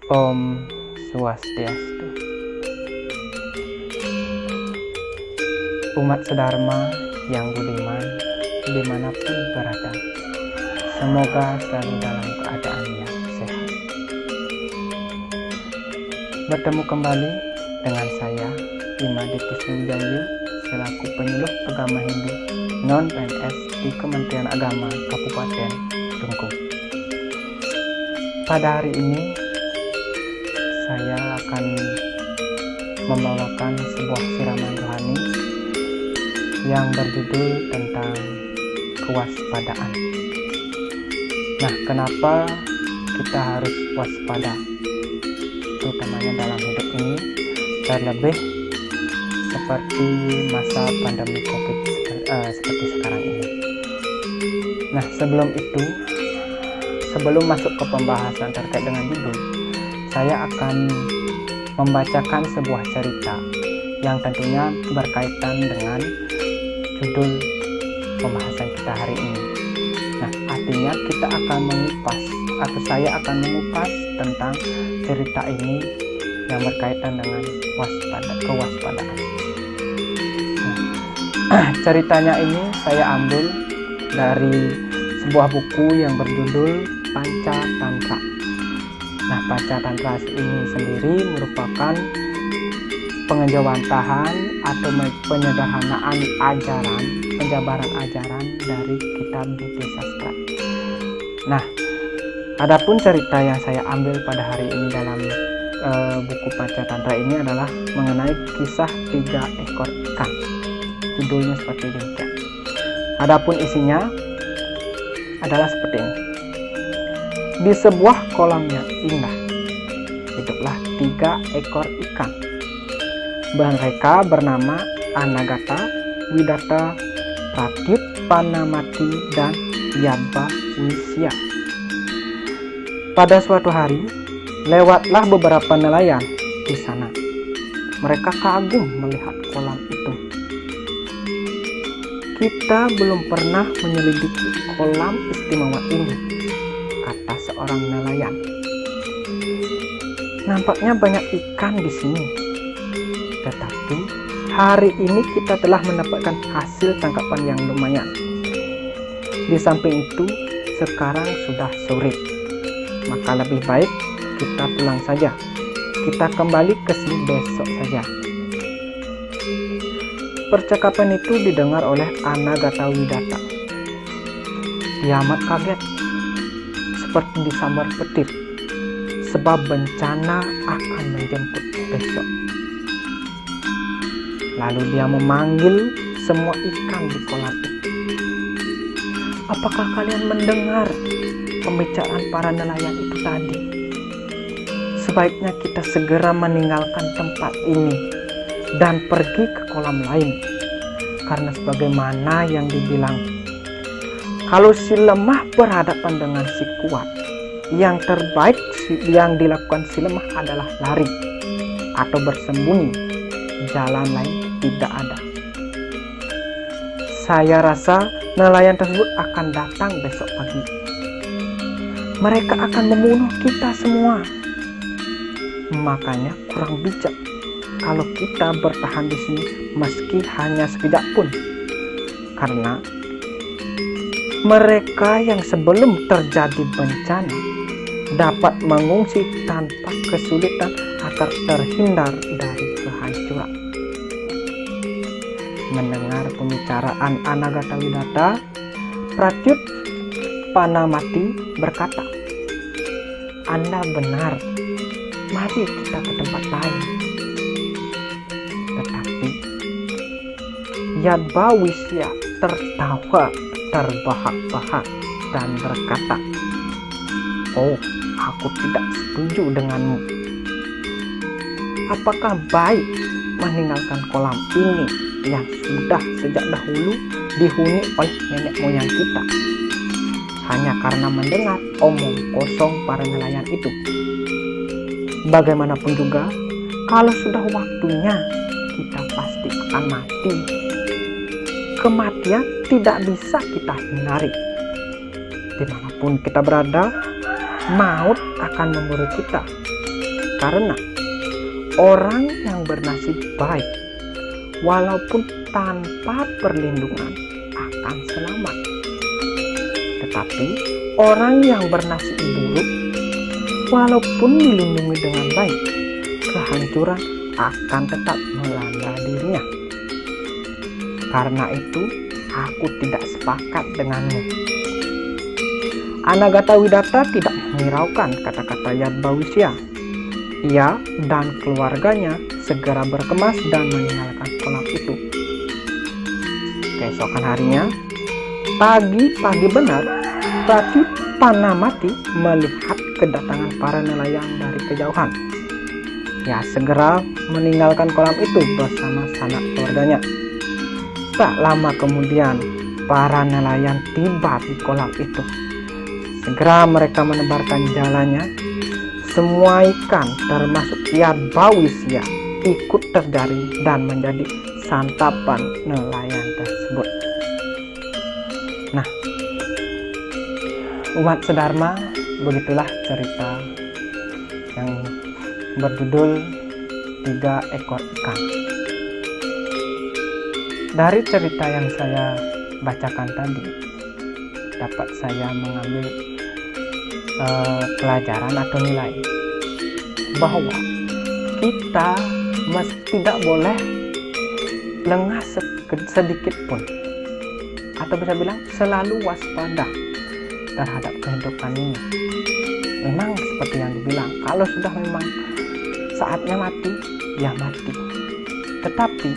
Om Swastiastu. Umat sedharma yang budiman dimanapun berada, semoga selalu dalam keadaan yang sehat. Bertemu kembali dengan saya, Imaditya Wijaya, selaku penyuluh agama Hindu non-PNS di Kementerian Agama Kabupaten Rungkut. Pada hari ini saya akan membawakan sebuah siraman rohani yang berjudul tentang kewaspadaan. Nah, kenapa kita harus waspada, terutamanya dalam hidup ini, terlebih seperti masa pandemi COVID seperti sekarang ini. Nah, sebelum masuk ke pembahasan terkait dengan judul, saya akan membacakan sebuah cerita yang tentunya berkaitan dengan judul pembahasan kita hari ini. Nah, artinya kita akan mengupas, atau saya akan mengupas tentang cerita ini yang berkaitan dengan kewaspadaan. Nah, ceritanya ini saya ambil dari sebuah buku yang berjudul Pancatantra. Nah, Pancatantra ini sendiri merupakan pengejawantahan atau penyederhanaan ajaran, penjabaran ajaran dari kitab Buddha Sastra. Nah, adapun cerita yang saya ambil pada hari ini dalam buku Pancatantra ini adalah mengenai kisah 3 ekor ikan. Judulnya seperti demikian. Adapun isinya adalah seperti ini. Di sebuah kolam yang indah, hiduplah 3 ekor ikan. Mereka bernama Anagata, Widata, Pratyut, Panamati, dan Yabbawisya. Pada suatu hari, lewatlah beberapa nelayan di sana. Mereka kagum melihat kolam itu. Kita belum pernah menyelidiki kolam istimewa ini, kata seorang nelayan. Nampaknya banyak ikan di sini. Tetapi hari ini kita telah mendapatkan hasil tangkapan yang lumayan. Di samping itu, sekarang sudah sore. Maka lebih baik kita pulang saja. Kita kembali ke sini besok saja. Percakapan itu didengar oleh Anagata Widata. Dia amat kaget, seperti disambar petir, sebab bencana akan menjemput besok. Lalu dia memanggil semua ikan di kolam itu. Apakah kalian mendengar pembicaraan para nelayan itu tadi? Sebaiknya kita segera meninggalkan tempat ini dan pergi ke kolam lain, karena sebagaimana yang dibilang, kalau si lemah berhadapan dengan si kuat, yang terbaik yang dilakukan si lemah adalah lari atau bersembunyi. Jalan lain tidak ada. Saya rasa nelayan tersebut akan datang besok pagi. Mereka akan membunuh kita semua. Makanya kurang bijak kalau kita bertahan di sini meski hanya sekejap pun, karena mereka yang sebelum terjadi bencana dapat mengungsi tanpa kesulitan agar terhindar dari kehancuran. Mendengar pembicaraan Anagata Widata, Pratyut Panamati berkata, Anda benar, mari kita ke tempat lain. Tetapi Yabbawisya tertawa terbahak-bahak dan berkata, oh, aku tidak setuju denganmu. Apakah baik meninggalkan kolam ini yang sudah sejak dahulu dihuni oleh nenek moyang kita hanya karena mendengar omong kosong para nelayan itu? Bagaimanapun juga, kalau sudah waktunya, kita pasti akan mati. Kematian tidak bisa kita hindari. Dimanapun kita berada, maut akan memburu kita. Karena orang yang bernasib baik walaupun tanpa perlindungan akan selamat. Tetapi orang yang bernasib buruk walaupun dilindungi dengan baik, kehancuran akan tetap melanda dirinya. Karena itu aku tidak sepakat denganmu. Anagatawidata tidak menghiraukan kata-kata Yadbawishya. Ia dan keluarganya segera berkemas dan meninggalkan kolam itu. Keesokan harinya, pagi-pagi benar, Ratu Panamati melihat kedatangan para nelayan dari kejauhan. Ia segera meninggalkan kolam itu bersama sanak keluarganya. Tak lama kemudian, para nelayan tiba di kolam itu. Segera mereka menebarkan jalannya. Semua ikan termasuk Yadbawishya ikut terjaring dan menjadi santapan nelayan tersebut. Nah, umat sedharma, begitulah cerita yang berjudul 3 ekor ikan. Dari cerita yang saya bacakan tadi, dapat saya mengambil pelajaran atau nilai bahwa kita tidak boleh lengah sedikit pun, atau bisa bilang selalu waspada terhadap kehidupan ini. Memang seperti yang dibilang, kalau sudah memang saatnya mati, ya mati. Tetapi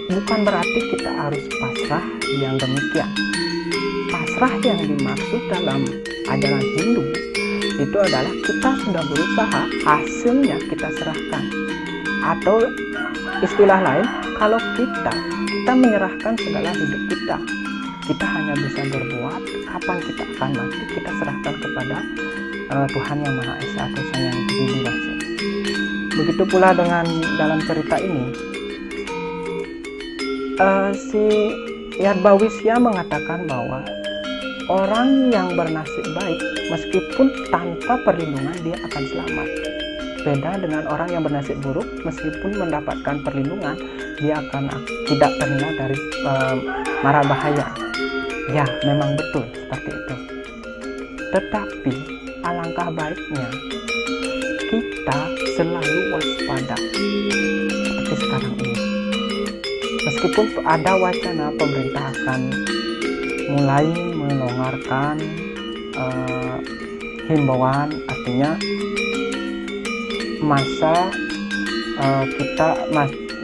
bukan berarti kita harus pasrah yang demikian. Pasrah yang dimaksud dalam ajaran Hindu itu adalah kita sudah berusaha, hasilnya kita serahkan. Atau istilah lain, kalau kita menyerahkan segala hidup kita, kita hanya bisa berbuat, kapan kita akan mati kita serahkan kepada Tuhan Yang Maha Esa atau Sang Yang Widi Wasi. Begitu pula dengan dalam cerita ini, si Yadbawishya mengatakan bahwa orang yang bernasib baik meskipun tanpa perlindungan dia akan selamat. Beda dengan orang yang bernasib buruk, meskipun mendapatkan perlindungan dia akan tidak terhindar dari mara bahaya. Ya, memang betul seperti itu. Tetapi alangkah baiknya kita selalu waspada seperti sekarang ini. Meskipun ada wacana pemerintah akan mulai melonggarkan himbauan, artinya masa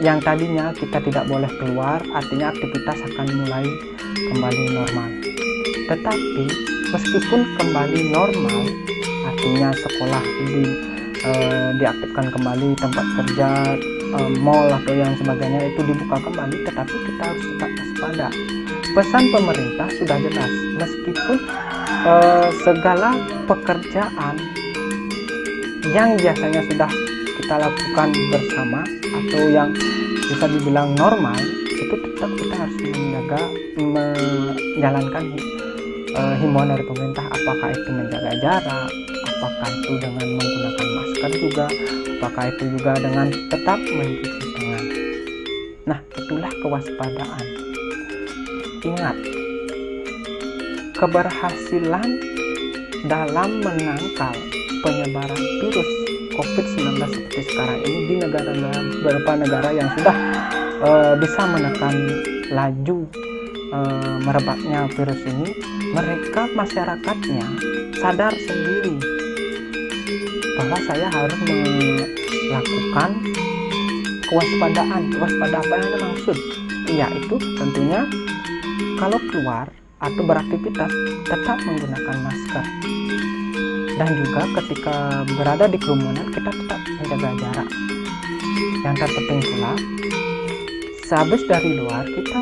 yang tadinya kita tidak boleh keluar, artinya aktivitas akan mulai kembali normal. Tetapi meskipun kembali normal, artinya sekolah diaktifkan kembali, tempat kerja, mall atau yang sebagainya itu dibuka kembali, tetapi kita harus tetap waspada. Pesan pemerintah sudah jelas, meskipun segala pekerjaan yang biasanya sudah kita lakukan bersama atau yang bisa dibilang normal, itu tetap kita harus menjalankan himbauan dari pemerintah, apakah itu menjaga jarak, apakah itu dengan menggunakan masker juga, apakah itu juga dengan tetap mencuci tangan. Nah, itulah kewaspadaan. Ingat, keberhasilan dalam menangkal penyebaran virus COVID-19 seperti sekarang ini di beberapa negara yang sudah bisa menekan laju merebaknya virus ini, mereka masyarakatnya sadar sendiri bahwa saya harus melakukan kewaspadaan. Waspada apa yang dimaksud? Yaitu tentunya kalau keluar atau beraktivitas tetap menggunakan masker, dan juga ketika berada di kerumunan kita tetap menjaga jarak. Yang terpenting pula, sehabis dari luar kita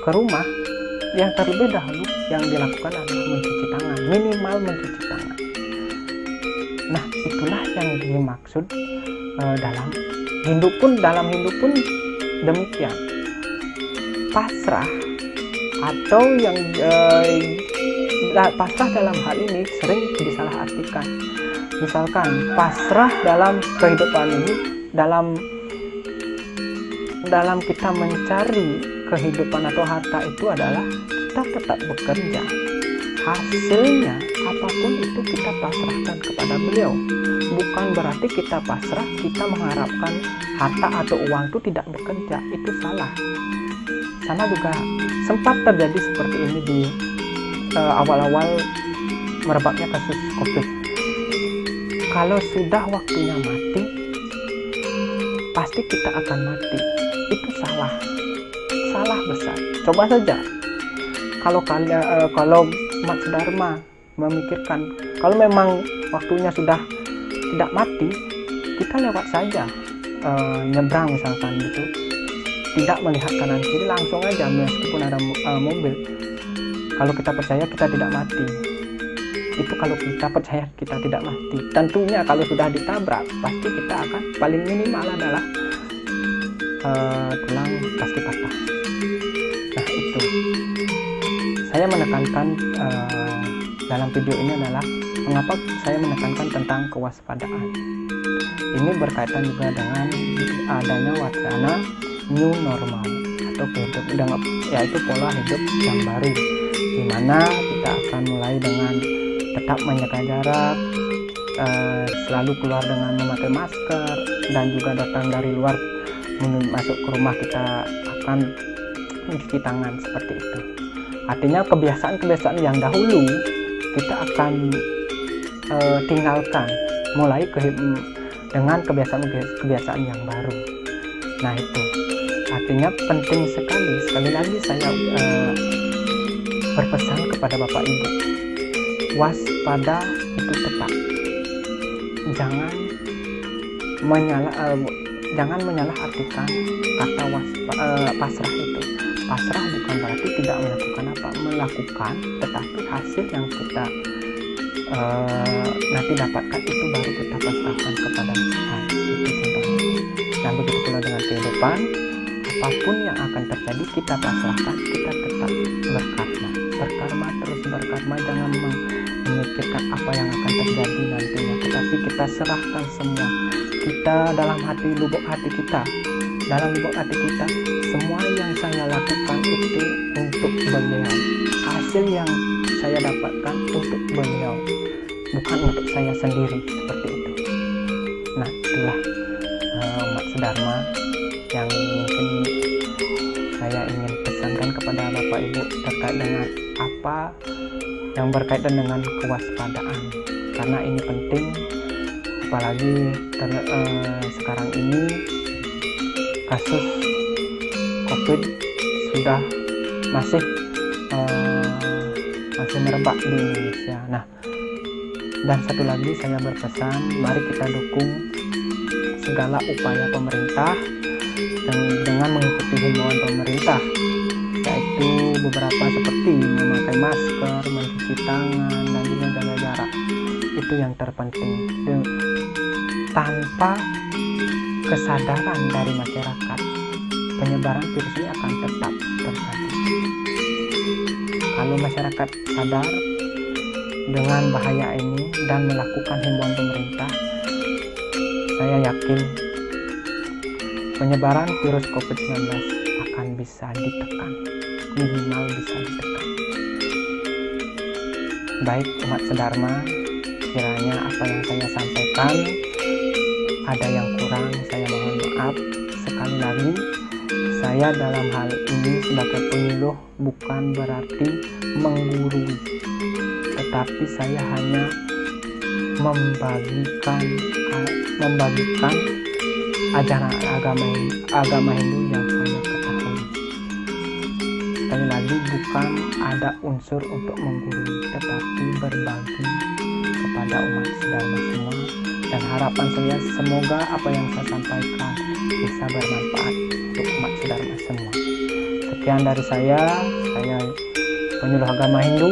ke rumah, yang terlebih dahulu yang dilakukan adalah mencuci tangan, minimal mencuci tangan. Nah, itulah yang dimaksud dalam Hindu pun demikian. Pasrah atau yang pasrah dalam hal ini sering disalahartikan. Misalkan pasrah dalam kehidupan ini, dalam kita mencari kehidupan atau harta itu adalah kita tetap bekerja. Hasilnya apapun itu kita pasrahkan kepada beliau. Bukan berarti kita pasrah, kita mengharapkan harta atau uang itu tidak bekerja. Itu salah. Sama juga sempat terjadi seperti ini di awal-awal merebaknya kasus COVID. Kalau sudah waktunya mati, pasti kita akan mati. Itu salah besar. Coba saja kalau umat Dharma memikirkan kalau memang waktunya sudah tidak mati, kita lewat saja, nyebrang misalkan gitu, tidak melihat kanan kiri, langsung aja meskipun ada mobil. Kalau kita percaya kita tidak mati, itu kalau kita percaya kita tidak mati. Tentunya kalau sudah ditabrak, pasti kita akan paling minimal adalah tulang pasti patah. Nah itu saya menekankan dalam video ini adalah mengapa saya menekankan tentang kewaspadaan. Ini berkaitan juga dengan adanya wacana new normal atau kehidupan, yaitu pola hidup yang baru, di mana kita akan mulai dengan tetap menjaga jarak, selalu keluar dengan memakai masker, dan juga datang dari luar masuk ke rumah kita akan mencuci tangan seperti itu. Artinya kebiasaan-kebiasaan yang dahulu kita akan tinggalkan, mulai dengan kebiasaan yang baru. Nah itu artinya penting sekali lagi saya berpesan kepada Bapak Ibu, waspada itu tepat. Jangan menyalahartikan kata pasrah itu. Pasrah bukan berarti tidak melakukan, tetapi hasil yang kita nanti dapatkan itu baru kita pasrahkan kepada Tuhan. Itu contohnya. Dan begitu pula dengan kehidupan, apapun yang akan terjadi kita pasrahkan, kita tetap berkarma, terus berkarma. Jangan memikirkan apa yang akan terjadi nantinya, tetapi kita serahkan semua. Kita dalam lubuk hati kita, semua yang saya lakukan itu untuk beliau. Hasil yang saya dapatkan untuk beliau, bukan untuk saya sendiri, seperti itu. Nah itulah umat Dharma yang mungkin saya ingin pesankan kepada Bapak Ibu terkait dengan apa yang berkaitan dengan kewaspadaan, karena ini penting, apalagi sekarang ini kasus COVID sudah masih merebak di Indonesia. Nah, dan satu lagi saya berpesan, mari kita dukung segala upaya pemerintah dengan mengikuti himbauan pemerintah, yaitu beberapa seperti memakai masker, mencuci tangan, dan juga jaga jarak. Itu yang terpenting. Tanpa kesadaran dari masyarakat, penyebaran virus ini akan tetap terjadi. Kalau masyarakat sadar dengan bahaya ini dan melakukan himbauan pemerintah, saya yakin penyebaran virus COVID-19 akan bisa ditekan, minimal bisa ditekan. Baik umat Dharma, kiranya apa yang saya sampaikan ada yang kurang, saya mohon maaf. Sekali lagi, saya dalam hal ini sebagai penyuluh bukan berarti menggurui, tetapi saya hanya membagikan ajaran agama Hindu yang saya ketahui. Sekali lagi, bukan ada unsur untuk menggurui, tetapi berbagi kepada umat Dharma semua. Dan harapan saya semoga apa yang saya sampaikan bisa bermanfaat untuk umat Dharma semua. Sekian dari saya penyuluh agama Hindu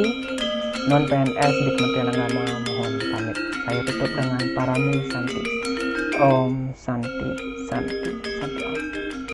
non PNS di Kementerian Agama, mohon pamit. Saya tutup dengan Paramu Santi. Om Santi Santi Santi.